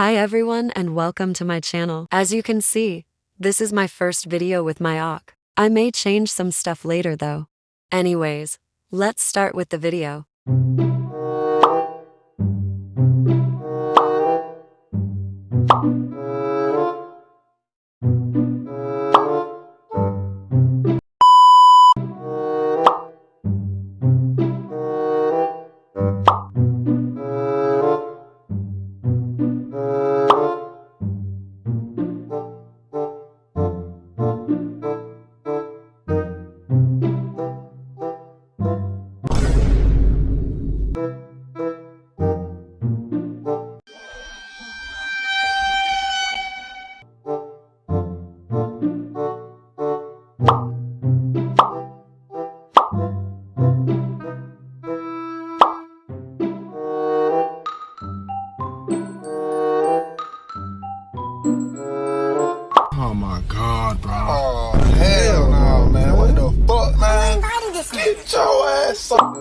Hi everyone and welcome to my channel. As you can see, this is my first video with my awk. I may change some stuff later though. Anyways, let's start with the video. Oh my God, bro. Oh, hell no, man. What the fuck, man? Get your ass up.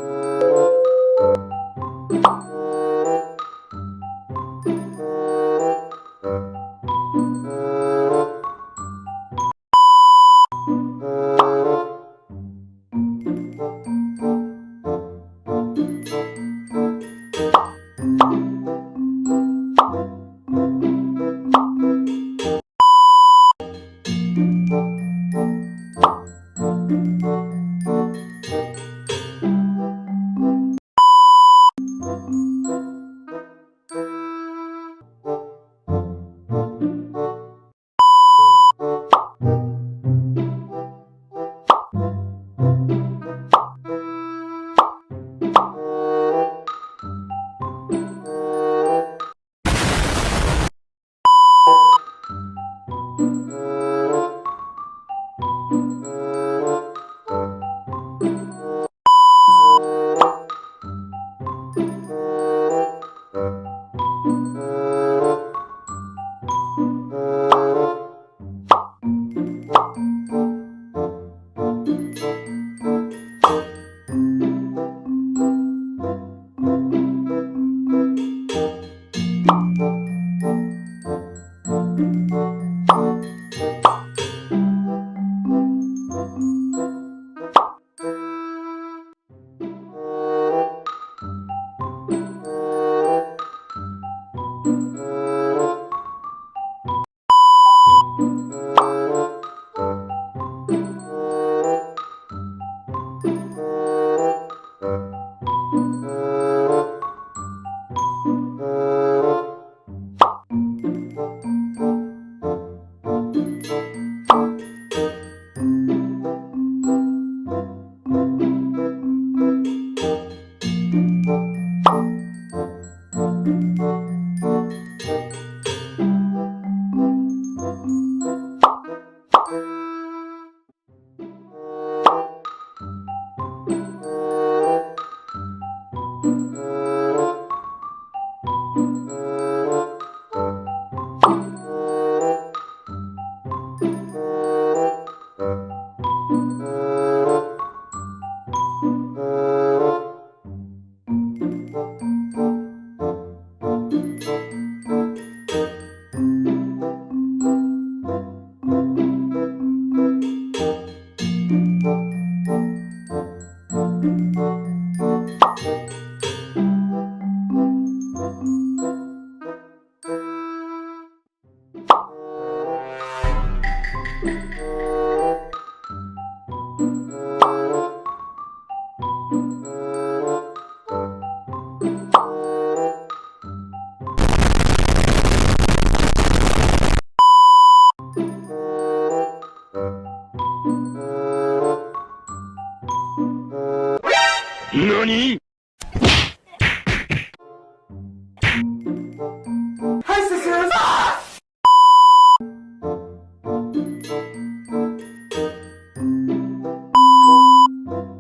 NANI?!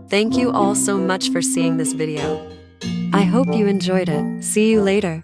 Thank you all so much for seeing this video. I hope you enjoyed it. See you later.